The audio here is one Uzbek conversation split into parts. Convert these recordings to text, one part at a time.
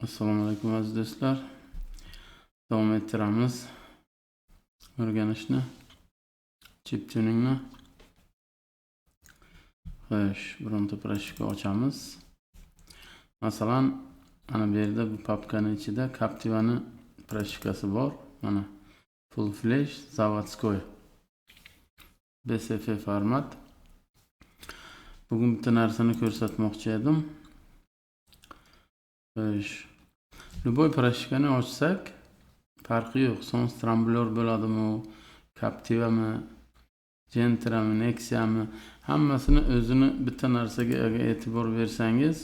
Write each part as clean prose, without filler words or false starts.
Assalomu alaykum aziz do'stlar. Davom ettiramiz o'rganishni, chip tuningni. Xo'sh, bironta proshka ochamiz. Masalan, mana bu yerda bu papkaning ichida Captiva'ni proshkasi bor. Mana full flash zavodskoy BSF format. Bugun bitta narsani ko'rsatmoqchi edim. Xo'sh, любой proshkani ochsak farqi yo'q. Son stramblyor bo'ladimi, Captiva'mi, Gentra'mi, Nexia'mi, hammasini o'zini bitta narsaga agar e'tibor bersangiz,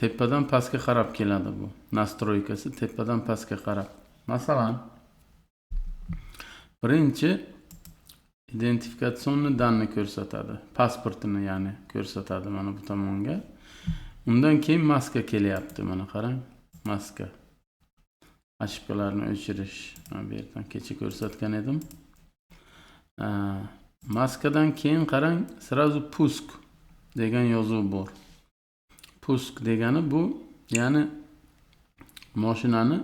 tepadan pastga qarab keladi bu. Nastroykasi tepadan pastga qarab. Masalan, birinchi identifikatsion danni ko'rsatadi. Pasportini ya'ni ko'rsatadi mana bu tomonga. Undan keyin maska kelyapti, mana qarang, maska. Ошибкаларni o'chirish. Mana bu yerdan kecha ko'rsatgan edim. Maskadan keyin qarang, sразу pusk degan yozuv bor. Pusk degani bu, ya'ni mashinani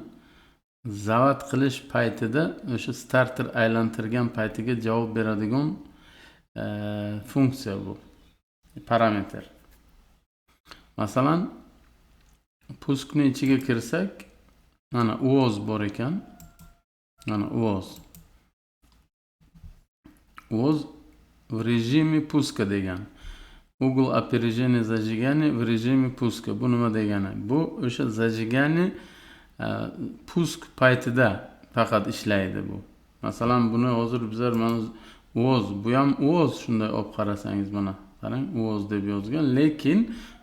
zavod qilish paytida o'sha starter aylantirgan paytiga javob beradigan funksiya bu. Parametr. Masalan, puskni ichiga kirsak, mana uvoz bor ekan. Mana uvoz. Uvoz в режиме пуска degan. Угол опережения зажигания в режиме пуска. Bu nima degani? Bu o'sha zajigani pusk paytida faqat ishlaydi bu. Masalan, buni hozir bizlar mana uvoz, bu ham uvoz, shunday olib qarasangiz mana qarang, uvoz deb yozgan, lekin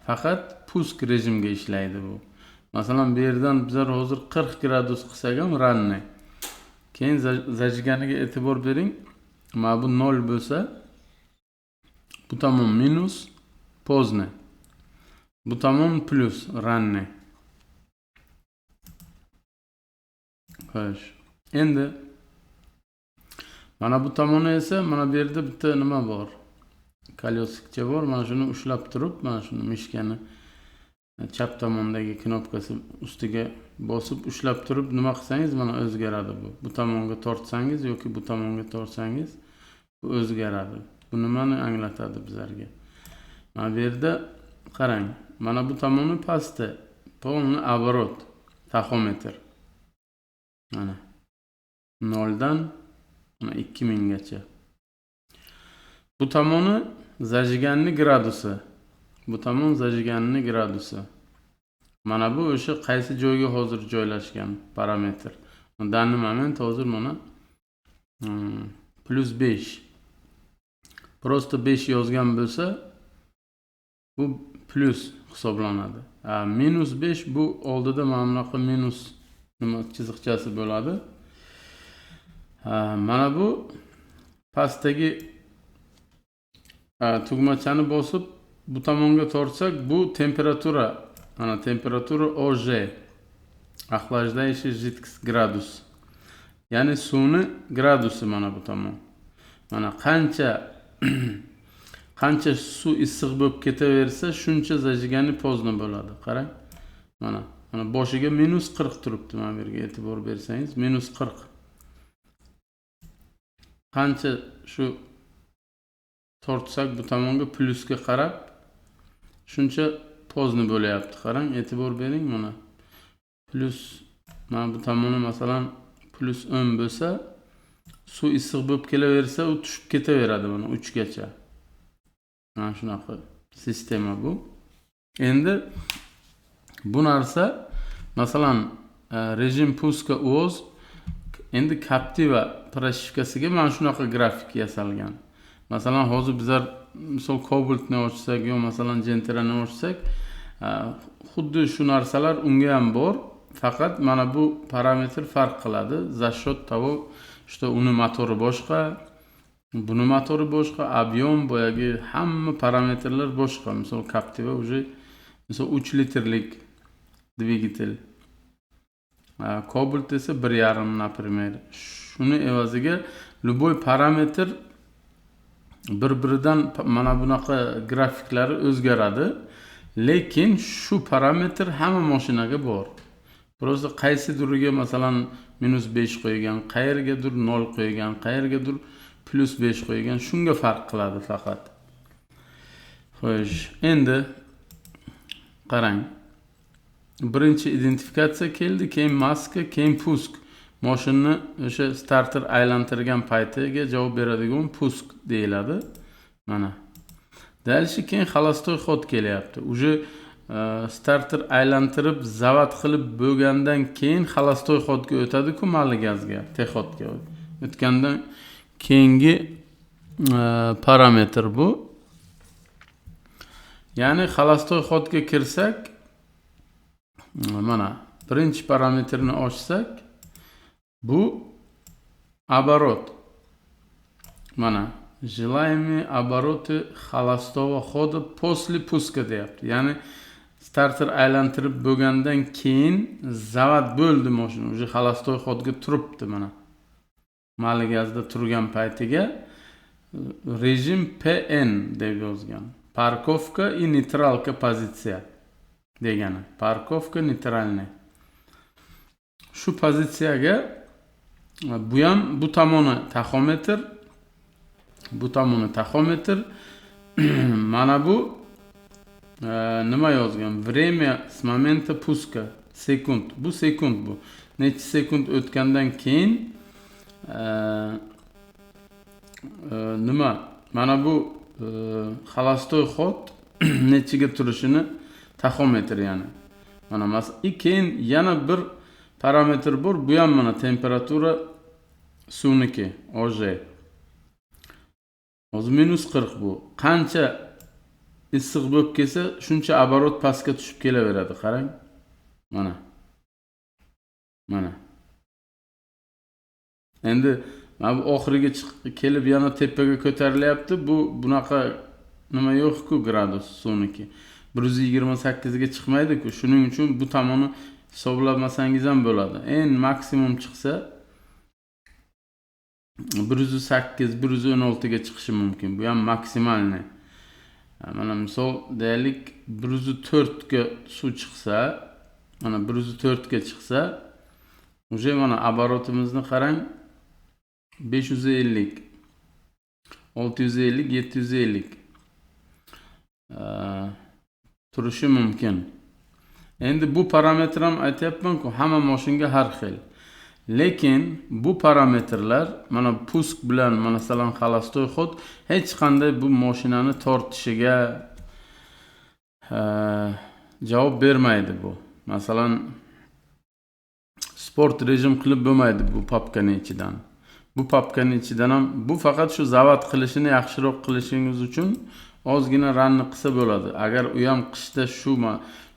faqat pusk rejimga ishlaydi bu. Masalan, bu yerdan bizlar hozir 40 gradus qilsak ham ranni. Keyin zajiganiga e'tibor bering. Mana bu 0 bo'lsa, bu tomon minus pozne. Bu tomon plus ranni. Xo'sh. Endi mana bu tomoni esa, mana bu yerda bitta nima bor? Kolyosikcha bor. Mana shuni ushlab turib, mana shuni mishkani chap tomondagi knopkasi ustiga bosib ushlab turib nima qilsangiz mana o'zgaradi bu. Bu tomonga tortsangiz yoki bu tomonga tortsangiz bu o'zgaradi. Bu nimani anglatadi bizlarga? Mana bu yerda qarang. Mana bu tomoni pastda, polni оборот, taxometr. Mana 0 dan 2000 gacha. Bu tomoni zajiganni gradusi. Bu tomon zajiganni gradusi. Mana bu o'sha qaysi joyga hozir joylashgan parametr. Danni moment hozir mana +5. Prosta 5 yozgan bo'lsa, bu plus hisoblanadi. -5 bu oldida mana bunaqa minus nima chiziqchasi bo'ladi. Mana bu pastdagi tugmachani bosib bu tomonga tortsak, bu temperatura, mana temperatura OJ, охлаждающий жидкость gradus. Ya'ni suvni gradusi mana bu tomon. Mana qancha suv issiq bo'lib ketaversa, shuncha zajigani pozna bo'ladi. Qarang. Mana boshiga -40 turibdi. Mana bu yerga e'tibor bersangiz, -40. Qancha shu tortsak bu tomonga plusga qarab shuncha pozni bo'layapti. Qarang, e'tibor bering mana. Plus, mana bu tomoni masalan +10 bo'lsa, suv issiq bo'lib kelaversa, u tushib ketaveradi mana 3 gacha. Mana shunaqa sistema bu. Endi bu narsa masalan rejim puska uvoz, endi Captiva proshkasiga mana shunaqa grafik yasalgan. Masalan, hozir bizlar misol Cobaltni ochsak yo masalan Gentra'ni ochsak, xuddi shu narsalar unga ham bor, faqat mana bu parametr farq qiladi. За счет того, что uni motori boshqa, buni motori boshqa, объем, boyagi hamma parametrlar boshqa. Misol Captiva уже misol 3 litrlik dvigatel. Cobalt esa 1.5, например. Shuni evaziga любой parametr bir-biridan mana bunaqa grafiklari o'zgaradi. Lekin shu parametr hamma mashinaga bor. Просто qaysidiriga masalan -5 qo'ygan, qayergadir 0 qo'ygan, qayergadir +5 qo'ygan, shunga farq qiladi faqat. Xo'sh, endi qarang. Birinchi identifikatsiya keldi, keyin maska, keyin pusk. Mashinani o'sha starter aylantirgan paytiga javob beradigan pusk deyiladi. Mana. Dальше keyin xolostoy xod kelyapti. Uje starter aylantirib zavat qilib bo'lgandan keyin xolostoy xodga o'tadi-ku, mali gazga, texodga o'tgandan keyingi parametr bu. Ya'ni xolostoy xodga kirsak, mana birinchi parametrni ochsak, bu оборот. Mana желаемые обороты холостого хода после пуска deyapti. Ya'ni starter aylantirib bo'lgandan keyin zavat bo'ldi mashina. Uje xolostoy xodga turibdi mana. Mali gazda turgan paytiga rejim PN deb yozgan. Parkovka и нейтралка pozitsiya degani. Parkovka neytralniy. Shu pozitsiyaga bu ham bu tomoni taxometr, bu tomoni taxometr. Mana bu nima yozgan? Время с момента пуска. Sekund. Bu sekund bu. Necha sekund o'tgandan keyin nima? Mana bu xolostoy xod nechiga turishini taxometr yani. Mana keyin yana bir parametr bor. Bu ham mana temperatura suvniki, OJ. Hozir -40 bu. Qancha issiq bo'lib kelsa, shuncha оборот pastga tushib kelaveradi. Qarang. Mana. Mana. Endi mana bu oxiriga kelib yana tepaga ko'tarilyapti. Bu bunaqa nima yo'q-ku gradus suvniki. 128 ga chiqmaydi-ku. Shuning uchun bu tomonni hisoblamasangiz ham bo'ladi. En maksimum chiqsa 108, 116 ga chiqishi mumkin. Bu ham maksimalni. Mana misol deylik 104 ga suv chiqsa, mana 104 ga chiqsa, uje mana оборотimizni qarang. 550, 650, 750 turishi mumkin. Endi bu parametr ham aytayapman-ku, hamma mashinaga har xil. Lekin bu parametrlar mana pusk bilan masalan xolostoy xod hech qanday bu mashinani tortishiga javob bermaydi bu. Masalan sport rejim qilib bo'lmaydi bu papkaning ichidan. Bu papkaning ichidan ham bu faqat shu zavat qilishini yaxshiroq qilishingiz uchun ozgina ranni qilsa bo'ladi. Agar u ham qishda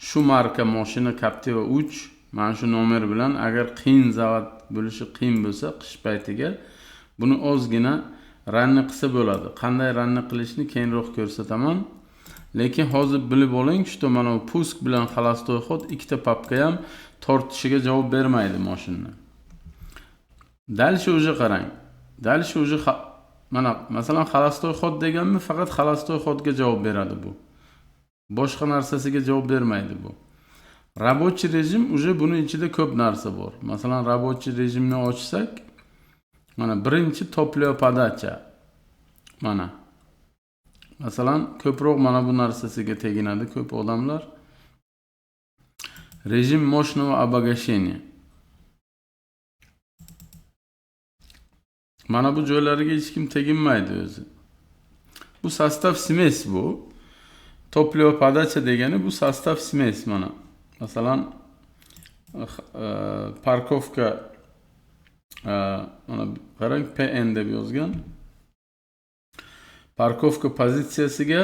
shu marka mashina Captiva 3 mana shu nomer bilan agar qiyin zavat bo'lishi qiyin bo'lsa qish paytiga buni ozgina ranni qilsa bo'ladi. Qanday ranni qilishni keyinroq ko'rsataman. Lekin hozir bilib oling, что mana bu pusk bilan xolostoy xod ikkita papka ham tortishiga javob bermaydi mashinani. Dальше уже qarang. Dальше уже mana masalan xolostoy xod deganmi, faqat xolostoy xodga javob beradi bu. Boshqa narsasiga javob bermaydi bu. Рабочий rejim уже buni ichida ko'p narsa bor. Masalan рабочий rejimni ochsak, mana birinchi toplyo podacha. Mana. Masalan ko'proq mana bu narsasiga teginadi ko'p odamlar. Rejim мощного обогащения. Mana bu joylariga hech kim teginmaydi o'zi. Bu sostav смесь bu. Toplyo podacha degani bu sostav смесь mana. Masalan parkovka mana qarang PN deb yozgan. Parkovka pozitsiyasiga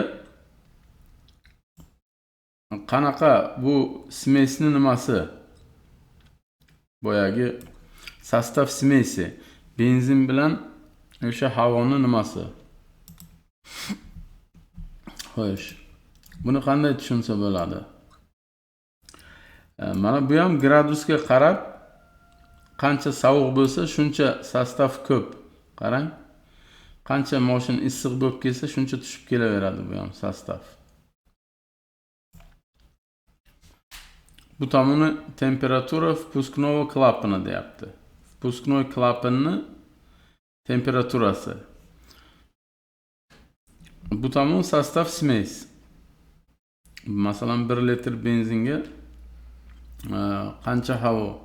qanaqa bu смесьni nimasi? Boyagi sostav смеси. Benzin bilan o'sha havoni nimasi? Xo'sh. Buni qanday tushunsa bo'ladi? Mana bu ham gradusga qarab qancha sovuq bo'lsa, shuncha sostav ko'p. Qarang. Qancha mashina issiq bo'lib kelsa, shuncha tushib kelaveradi bu ham sostav. bu tomoni temperatura впускного клапана deyapti. Впускной klapanni temperaturasi. Bu tomon sostav смесь. Masalan 1 litr benzinga qancha havo.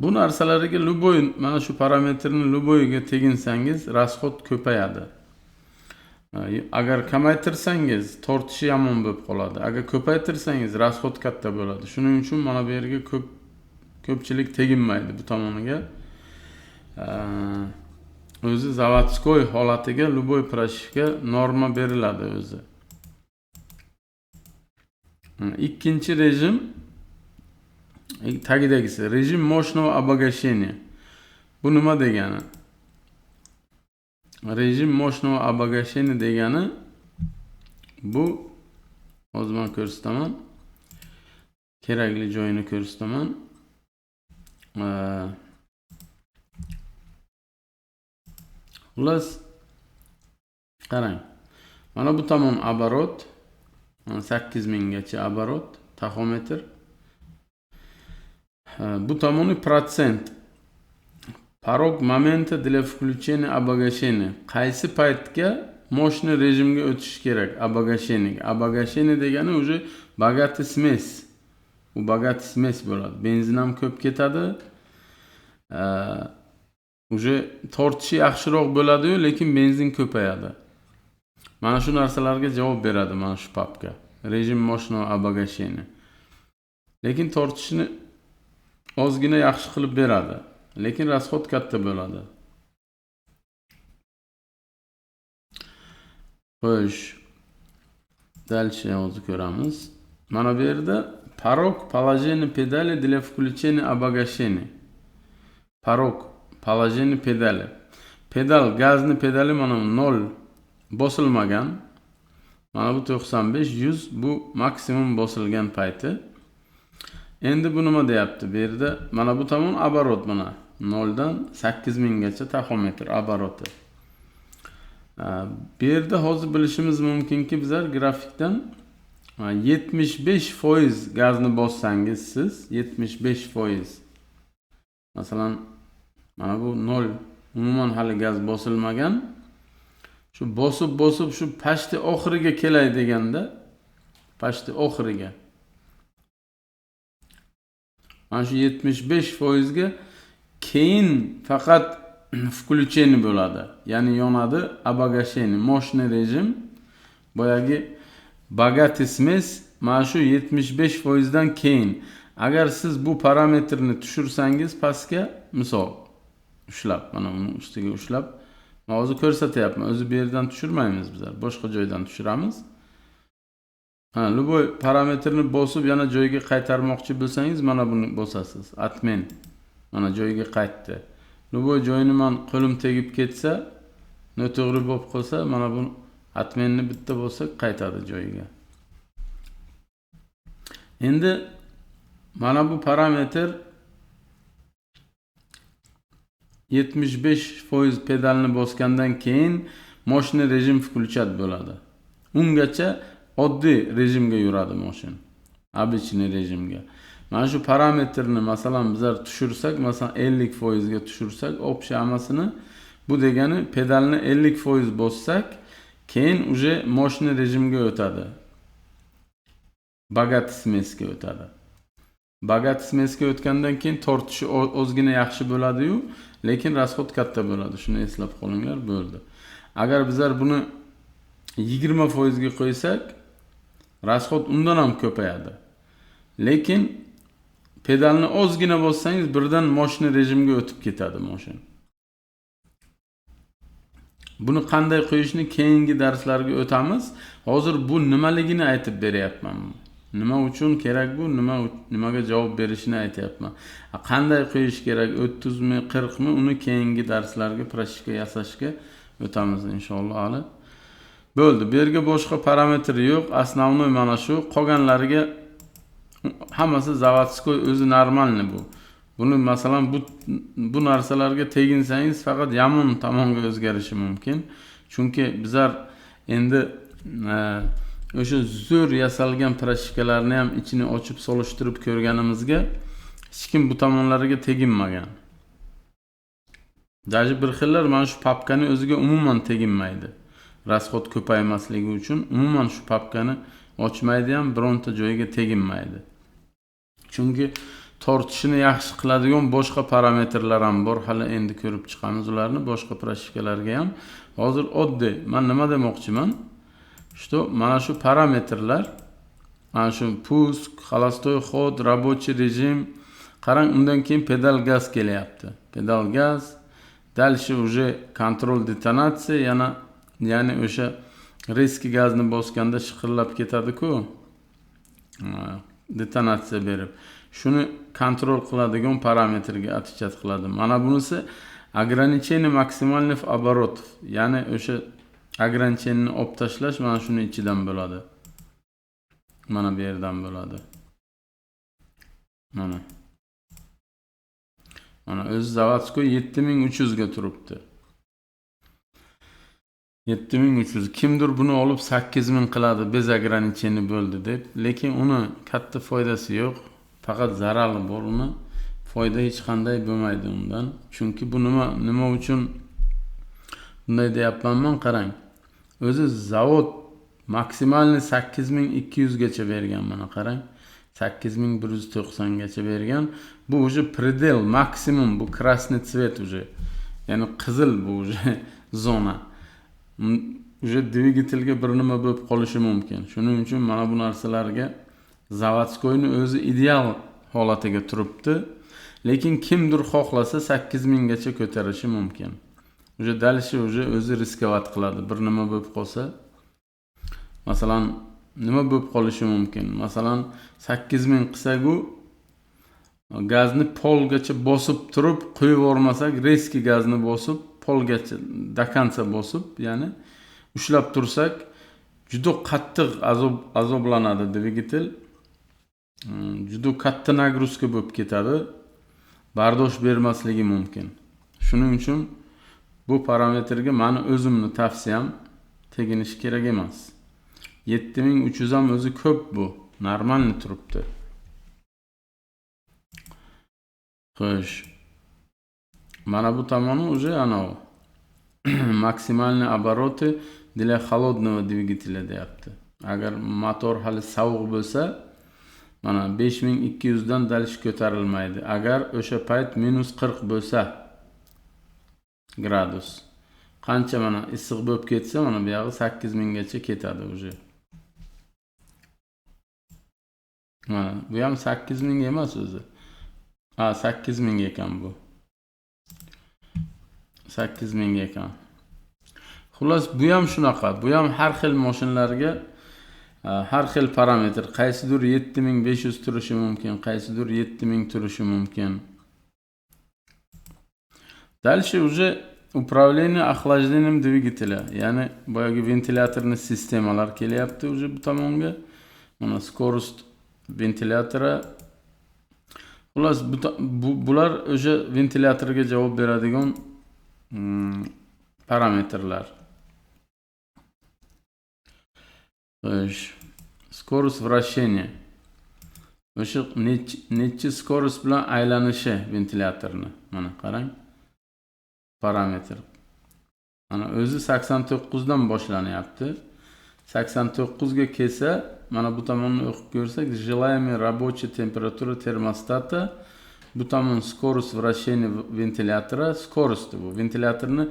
Bu narsalarga любой mana shu parametrni любойga teginsangiz расход ko'payadi. Agar kamaytirsangiz tortishi yomon bo'lib qoladi. Agar ko'paytirsangiz расход katta bo'ladi. Shuning uchun mana bu yerga ko'pchilik teginmaydi bu tomoniga. O'zi zavodskoy holatiga любой pрошивка norma beriladi o'zi. Ikkinchi rejim tagidagisi rejim мощного обогащения. Bu nima degani? Rejim мощного обогащения degani bu hozir men ko'rsataman. Kerakli joyini ko'rsataman. Xullas qarang. Mana bu tomon оборот 8000 gacha оборот taxometr. Bu tomoni процент. Порог момента для включения обогащения. Qaysi paytga мощный rejimga o'tish kerak обогащение. Обогащение degani уже богатый смесь. Bu богатый смесь bo'ladi. Benzin ham ko'p ketadi. Уже tortishi yaxshiroq bo'ladi-yu, lekin benzin ko'payadi. Mana shu narsalarga javob beradi mana shu papka. Rejim мощного обогащения. Lekin tortishini ozgina yaxshi qilib beradi. Lekin расход katta bo'ladi. Xo'sh. Дальше hozir ko'ramiz. Mana bu yerda порог положения педали для включения обогащения. Порог положение pedali. Pedal gazni pedali mana 0 bosilmagan. Mana bu 95 100 bu maksimum bosilgan payti. Endi bu nima deyapti? Bu yerda mana bu tomon оборот mana 0 dan 8000 gacha taxometr обороты. Bu yerda hozir bilishimiz mumkinki bizlar grafikdan 75% gazni bossangiz siz 75%. Masalan mana bu 0 umuman hali gaz bosilmagan. Shu bosib shu pashti oxiriga kelay deganda, pashti oxiriga. Mana shu 75% ga keyin faqat включение bo'ladi. Ya'ni yonadi обогащение, мощный rejim. Boyagi богатый смесь mana shu 75% dan keyin. Agar siz bu parametrni tushirsangiz pastga, misol ushlab, mana uni ustiga ushlab, men hozir ko'rsatyapman. O'zi bu yerdan tushirmaymiz bizlar, boshqa joydan tushiramiz. Любой parametrni bosib yana joyiga qaytarmoqchi bo'lsangiz, mana buni bosasiz. Atmen. Mana joyiga qaytdi. Любой joyini men qo'lim tegib ketsa, noto'g'ri bo'lib qolsa, mana bu atmenni bitta bo'lsak qaytadi joyiga. Endi mana bu parametr 75% pedalni bosgandan keyin mashina rejim включать bo'ladi. Ungacha oddiy rejimga yuradi mashina. Обычный rejimga. Mana shu parametrni masalan bizlar tushirsak, masalan 50% ga tushirsak, общий amasini bu degani pedalni 50% bossak, keyin уже mashina rejimga o'tadi. Богатый смесga o'tadi. Богатый смесga o'tgandan keyin tortishi ozgina yaxshi bo'ladi-yu, lekin расход katta bo'ladi. Shuni eslab qolinglar, bo'ldi. Agar bizlar buni 20% ga qo'ysak, расход undan ham ko'payadi. Lekin pedalni ozgina bossangiz birdan mashina rejimga o'tib ketadi mashina. Buni qanday qo'yishni keyingi darslarga o'tamiz. Hozir bu nimaligini aytib beryapman. Nima uchun kerak bu, nimaga javob berishini aytayapman. Qanday qo'yish kerak, 30 mi, 40 mi, uni keyingi darslarga prashika yasashga o'tamiz inshaalloh hali. Bo'ldi. Bu yerga boshqa parametr yo'q. Основной mana shu. Qolganlariga hammasi zavodskoy, o'zi normalni bu. Buni masalan bu narsalarga teginsangiz faqat yomon tomonga o'zgarishi mumkin. Chunki bizlar endi o'sha zo'r yasalgan proshkalarni ham ichini ochib solishtirib ko'rganimizga hech kim bu tomonlariga teginmagan. Даже bir xillar mana shu papkani o'ziga umuman teginmaydi. Rasxod ko'paymasligi uchun umuman shu papkani ochmaydi ham, bironta joyiga teginmaydi. Chunki tortishini yaxshi qiladigan boshqa parametrlar ham bor. Hali endi ko'rib chiqamiz ularni, boshqa proshkalarga ham. Hozir oddiy, men nima demoqchiman? Что mana shu parametrlar, mana shu pusk, холостой ход, рабочий rejim, qarang, undan keyin pedal gaz kelyapti. Pedal gaz, дальше уже kontrol detonatsiya, ya'ni o'sha riski gazni bosganda shiqirlab ketadi-ku. Detonatsiya berib. Shuni kontrol qiladigan parametrga отвечать qiladi. Mana bunisi ограничение максимальных оборотов. Ya'ni o'sha ограничениeni olib tashlash mana shuni ichidan bo'ladi. Mana bu yerdan bo'ladi. Mana o'z zavodskoy 7300 ga turibdi. 7300. Kimdir buni olib 8000 qiladi, bez ограничение bo'ldi deb, lekin uni katta foydasi yo'q. Faqat zarari bor uni. Foyda hech qanday bo'lmaydi undan. Chunki bu nima uchun bunday deyapman, qarang. O'zi zavod maksimalni 8200 gacha bergan, mana qarang. 8190 gacha bergan. Bu уже предел, maksimum, bu красный цвет уже. Ya'ni qizil bu уже zona. Уже dvigatelga bir nima bo'lib qolishi mumkin. Shuning uchun mana bu narsalarga zavodskoyni o'zi ideal holatiga turibdi. Lekin kimdir xohlasa 8000 gacha ko'tarishi mumkin. Уже дальше o'zi riskovat qiladi. Bir nima bo'lib qolsa, masalan, nima bo'lib qolishi mumkin? Masalan, 8000 qilsak-u gazni polgacha bosib turib qo'yib yubormasak, riski gazni bosib polgacha до конца bosib, ya'ni ushlab tursak, juda qattiq azoblanadi dvigatel. Juda katta nagruska bo'lib ketadi. Bardosh bermasligi mumkin. Shuning uchun bu parametrga meni o'zimni tavsiyam teginish kerak emas. 7300 ham o'zi ko'p bu. Normalni turibdi. Xo'sh. Mana bu tomoni уже anavi максимальный обороты для холодного двигателя deyapti. Agar motor hali sovuq bo'lsa, mana 5200 dan dalish ko'tarilmaydi. Agar o'sha payt -40 bo'lsa gradus. Qancha mana issiq bo'lib ketsa, mana bu yog'i 8000 gacha ketadi уже. Mana bu ham 8000 emas o'zi. 8000 ekan bu. 8000 ekan. Xullas, bu ham shunaqa. Bu ham har xil mashinalarga har xil parametr. Qaysidir 7500 turishi mumkin, qaysidir 7000 turishi mumkin. Дальше уже управление охлаждением двигателя. Ya'ni boyagi ventilyatorni sistemalar kelyapti уже bu tomonga. Mana скорость ventilyatori. Xullas, bular o'sha ventilyatorga javob beradigan parametrlar. Скорость вращения. O'sha necha скорость bilan aylanishi ventilyatorni. Mana qarang. Parametr. Mana o'zi 89 dan boshlanyapti. 89 ga kelsa, mana bu tomonni o'qib ko'rsak, желаемая рабочая температура термостата, bu tomon скорость вращения ventilyatora, скорость bu. Ventilyatorni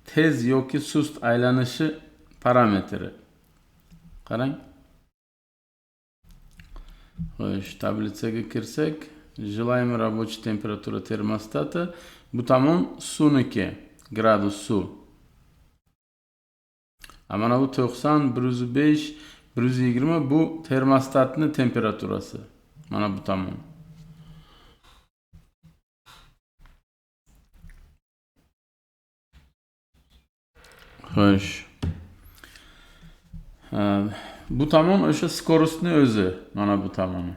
tez yoki sust aylanishi parametri. Qarang. Xo'sh, tablitsaga kirsak, желаемая рабочая температура термостата, bu tomon suvniki, gradus suv. Mana bu 90, 105, 120 bu termostatni temperaturasi. Mana bu tomon. Xo'sh. Bu tomon o'sha скоростni o'zi, mana bu tomoni.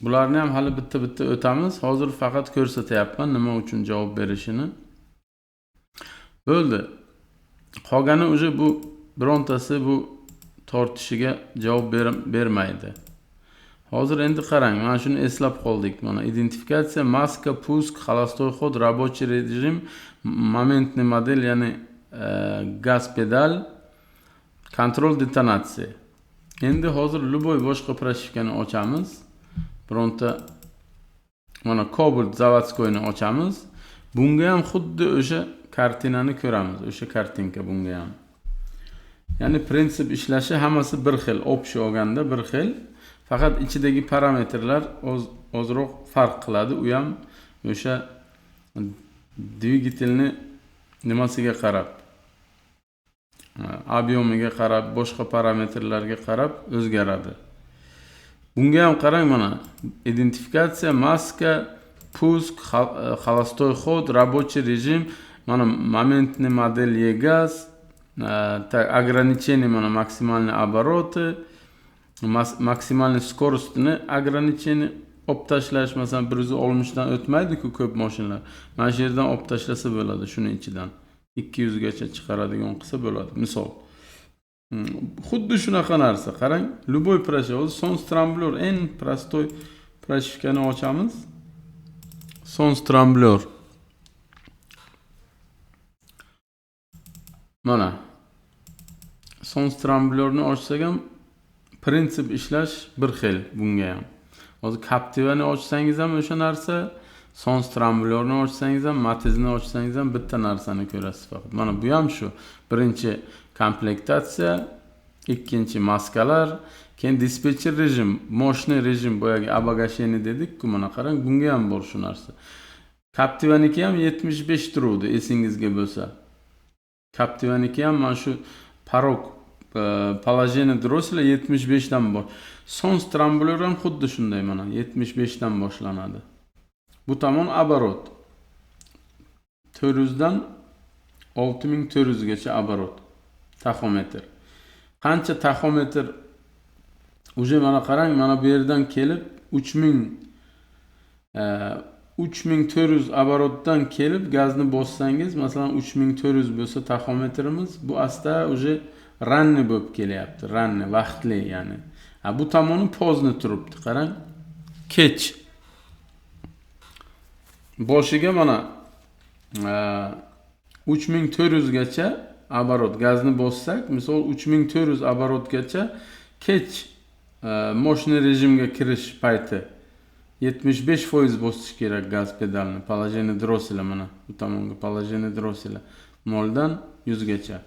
Bularni ham hali bitta o'tamiz. Hozir faqat ko'rsatyapman nima uchun javob berishini. Bo'ldi. Qolgani o'sha bu birontasi bu tortishiga javob bermaydi. Hozir endi qarang, mana shuni eslab qoldik. Mana identifikatsiya, maska, pusk, холостой ход, рабочий rejim, momentniy model, ya'ni gaz pedal, kontrol detonatsiya. Endi hozir любой boshqa proshivkani ochamiz. Bironta mana Cobalt zavodskoyni ochamiz. Bunga ham xuddi o'sha kartinani ko'ramiz. O'sha kartinka bunga ham. Ya'ni prinsip ishlashi hammasi bir xil, общий olganda bir xil. Faqat ichidagi parametrlar ozroq farq qiladi. U ham o'sha dvigatelni nimasiga qarab, obyomiga qarab, boshqa parametrlarga qarab o'zgaradi. Bunga ham qarang, mana identifikatsiya, maska, pusk, холостой ход, рабочий rejim, mana momentniy model gaz, ограничение, mana maksimalniy обороты, maksimalniy скоростini ограничение olib tashlash, masalan 160 dan o'tmaydi-ku ko'p mashinalar. Mana shu yerdan olib tashlasa bo'ladi, shuning ichidan 200 gacha chiqaradigan qilsa bo'ladi, misol. Xuddi shunaqa narsa. Qarang, любой proshivka, Sonstramblor en prostoy proshivkani ochamiz. Sonstramblor. Mana Sonstramblorni ochsak ham prinsip ishlash bir xil bunga ham. Hozir Captiva'ni ochsangiz ham o'sha narsa, Sonstramblorni ochsangiz ham, Matizni ochsangiz ham bitta narsani ko'rasiz faqat. Mana bu ham shu. Birinchi komplektatsiya, ikkinchi maskalar, keyin dispetcher rejim, moshniy rejim, boyagi обогащение dedik-ku, mana qarang, bunga ham bor shu narsa. Captiva'niki ham 75 turuvdi, esingizga bo'lsa. Captiva'niki ham mana shu parok положение drossel'lar 75 dan bor. Sonstramblor ham xuddi shunday, mana 75 dan boshlanadi. Bu tomon оборот. 400 dan 6400 gacha оборот. Taxometr. Qancha taxometr uje mana qarang, mana bu yerdan kelib 3400 оборотdan kelib gazni bossangiz, masalan 3400 bo'lsa taxometrimiz, bu asta uje ranni bo'lib kelyapti. Ranni, vaqtli, ya'ni. Bu tomoni pozni turibdi, qarang. Kech. Boshiga mana 3400 gacha оборот gazni bossak, misol 3400 оборотgacha kech moshniy rejimga kirish payti 75% bosish kerak gaz pedalni, положение drossel'lar, mana bu tomonga положение drossel'lar 0 dan 100 gacha.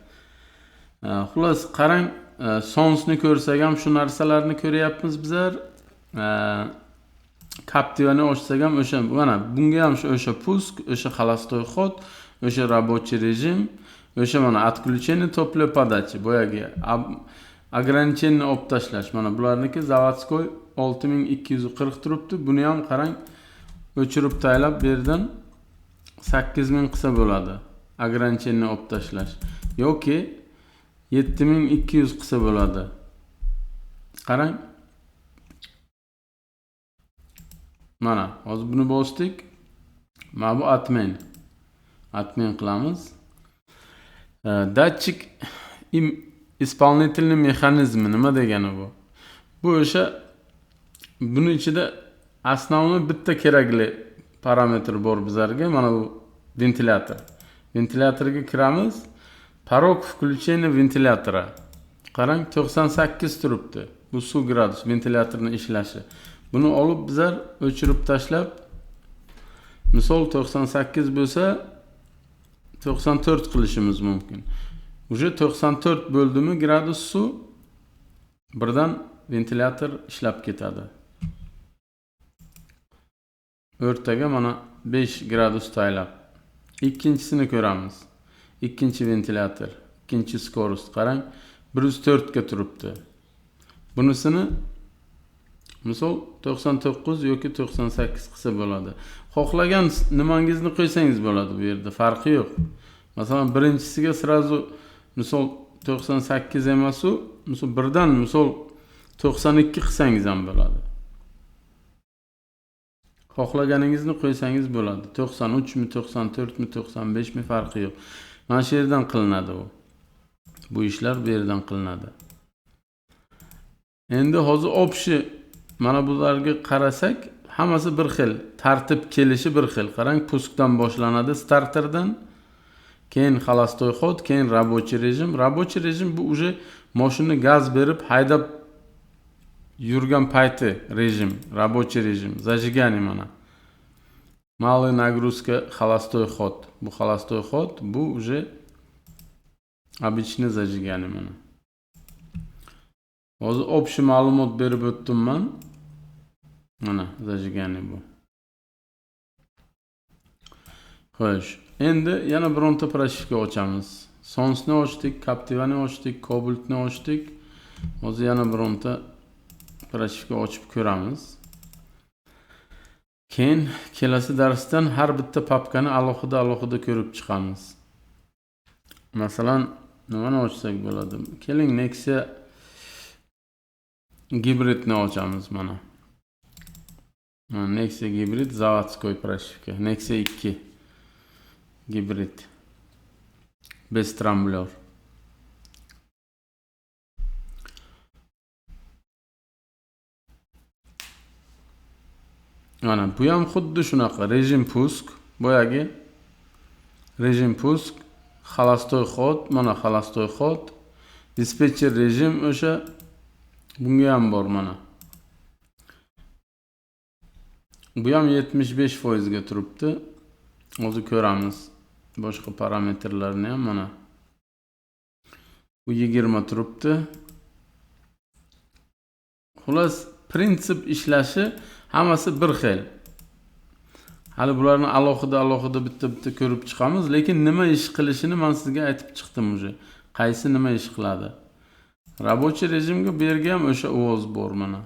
Xullas, qarang, sonsni ko'rsak ham shu narsalarni ko'ryapmiz bizlar. Captiva'ni ochsak ham o'sha, mana bunga ham o'sha pusk, o'sha холостой ход, o'sha рабочий rejim, o'sha mana отключение, топлив, подача, boyagi ограничение olib tashlash. Mana bularniki zavodskoy 6240 turibdi. Buni ham qarang, o'chirib taylab bu yerdan 8000 qilsa bo'ladi. Ограничение olib tashlash. Yoki 7200 qilsa bo'ladi. Qarang. Mana, hozir buni bosdik. Mana bu atmen. Atmen qilamiz. Datchik исполнительный mexanizmi nima degani bu? Bu o'sha, buni ichida основной bitta kerakli parametr bor bizlarga, mana bu ventilyator. Ventilyatorga kiramiz. Parok включения ventilyatora. Qarang, 98 turibdi. Bu suv gradus ventilyatorning ishlashi. Buni olib bizlar o'chirib tashlab, misol 98 bo'lsa 94 qilishimiz mumkin. Uje 94 bo'ldimi gradus suv birdan ventilyator ishlab ketadi. O'rtaga mana 5 gradus taylab. Ikkinchisini ko'ramiz. Ikkinchi ventilyator, ikkinchi skorost, qarang, 104 ga turibdi. Bunisini misol 99 yoki 98 qilsa bo'ladi. Xohlagan nimangizni qo'ysangiz bo'ladi bu yerda, farqi yo'q. Masalan, birinchisiga sirazu misol 98 emas, u misol birdan misol 92 qilsangiz ham bo'ladi. Xohlaganingizni qo'ysangiz bo'ladi. 93 mi, 94 mi, 95 mi farqi yo'q. Mana shu yerdan qilinadi u. Bu ishlar bu yerdan qilinadi. Endi hozir общий mana bularga qarasak, hammasi bir xil. Tartib kelishi bir xil. Qarang, puskdan boshlanadi, starterdan. Keyin xolastoy xod, keyin рабочий rejim. Рабочий rejim bu уже mashina gaz berib haydab yurgan payti rejim, рабочий rejim. Zajigani mana. Малая нагрузка, холостой ход. Bu холостой ход, bu уже обычный zajigani mana. Hozir общий ma'lumot berib o'tdim-man. Mana zajigani bu. Xo'sh, endi yana bironta proshivka ochamiz. Sonsni ochdik, Captiva'ni ochdik, Cobalt'ni ochdik. Hozir yana bironta proshivka ochib ko'ramiz. Keyin kelasi darsdan har bitta papkani alohida ko'rib chiqamiz. Masalan, nimani ochsak bo'ladi? Keling, Nexia gibridni ochamiz mana. Nexia gibrid zavodskoy proshivka. Nexia 2 gibrid. Bez tramblyor. Mana bu ham xuddi shunaqa rejim pusk, boyagi rejim pusk, xolastoy xod, mana xolastoy xod, dispetcher rejim o'sha bunga ham bor mana. Bu ham 75% ga turibdi. Hozir ko'ramiz boshqa parametrlarni ham mana. Bu 20 turibdi. Xullas, prinsip ishlashi hammasi bir xil. Hali bularni alohida bitta ko'rib chiqamiz, lekin nima ish qilishini men sizga aytib chiqdim уже. Qaysi nima ish qiladi. Рабочий rejimga bu yerga ham o'sha uvoz bor mana.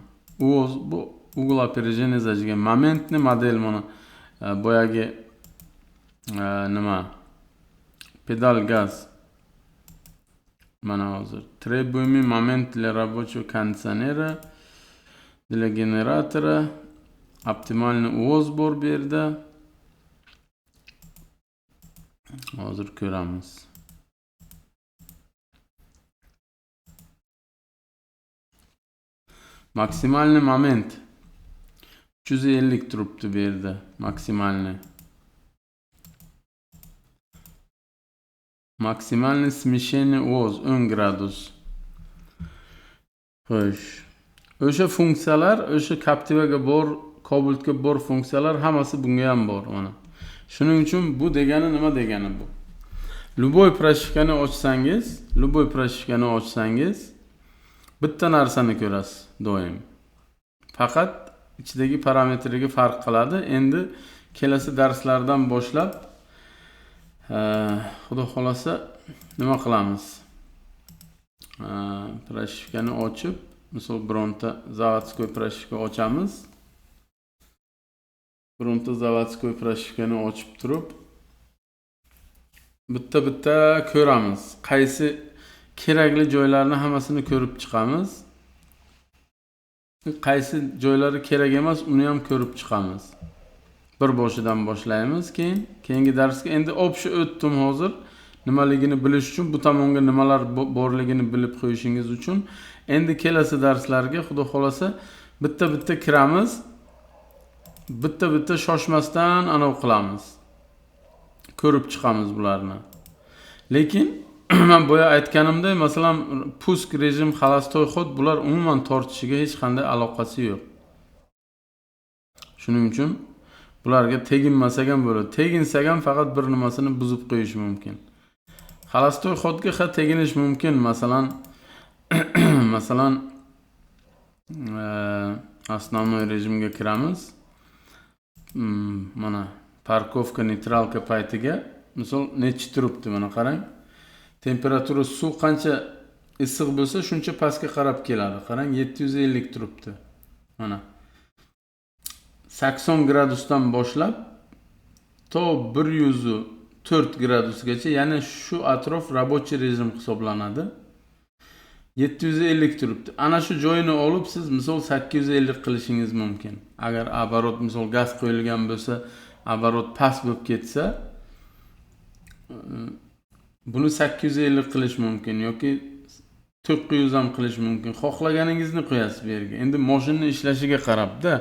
Uvoz bu угол опережения zajigan momentni model mana. Boyagi nima? Pedal gaz. Mana hozir требуемый момент для рабочего кондиционера, для генератора, optimalni uvoz bor bu yerda. Hozir ko'ramiz. Maksimalni moment 350 turibdi bu yerda, maksimalni. Maksimalni смещение uvoz 10 gradus. Xo'sh. O'sha funksiyalar, o'sha Captivaga bor, Cobalt'ga bor funksiyalar hammasi bunga ham bor mana. Shuning uchun bu degani nima degani bu? Любой proshivkani ochsangiz, bitta narsani ko'rasiz doim. Faqat ichidagi parametriga farq qiladi. Endi kelasi darslardan boshlab xudo xolasa nima qilamiz? Proshivkani ochib, misol bironta zavodskoy proshivka ochamiz. Bironta zavodskoy proshivkani ochib turib, bitta ko'ramiz. Qaysi kerakli joylarni hammasini ko'rib chiqamiz. Qaysi joylari kerak emas, uni ham ko'rib chiqamiz. Bir boshidan boshlaymiz, keyingi darsga endi общий o'tdim hozir. Nimaligini bilish uchun, bu tomonga nimalar borligini bilib qo'yishingiz uchun. Endi kelasi darslarga xudo xolasa bitta kiramiz. Bitta shoshmasdan anav qilamiz. Ko'rib chiqamiz bularni. Lekin men boya aytganimdek, masalan, pusk rejim, xolastoy xod bular umuman tortishiga hech qanday aloqasi yo'q. Shuning uchun bularga teginmasak ham bo'ladi. Teginsak ham faqat bir nimasini buzib qo'yish mumkin. Xolastoy xodga teginish mumkin, masalan основной rejimga kiramiz. Mana parkovka neytralka paytiga misol nechi turibdi mana qarang. Temperatura suv qancha issiq bo'lsa, shuncha pastga qarab keladi. Qarang, 750 turibdi. Mana 80 gradusdan boshlab to 104 gradusgacha, ya'ni shu atrof рабочий rejim hisoblanadi. 750 turibdi. Ana shu joyini olib siz misol 850 qilishingiz mumkin. Agar оборот misol gaz qo'yilgan bo'lsa, оборот past bo'lib ketsa, buni 850 qilish mumkin yoki 900 ham qilish mumkin. Xohlaganingizni qo'yasiz bu yerga. Endi mashina ishlashiga qarab-da.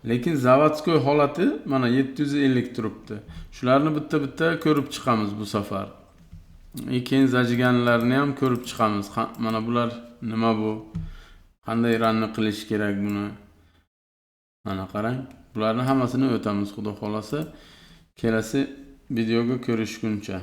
Lekin zavodskoy holati mana 750 turibdi. Shularni bitta-bitta ko'rib chiqamiz bu safar. Keyin zajiganlarni ham ko'rib chiqamiz. Mana bular nima bu? Qanday ranni qilish kerak buni? Mana qarang. Bularni hammasini o'tamiz, xudo xolasa. Kelasi videoga ko'rishguncha.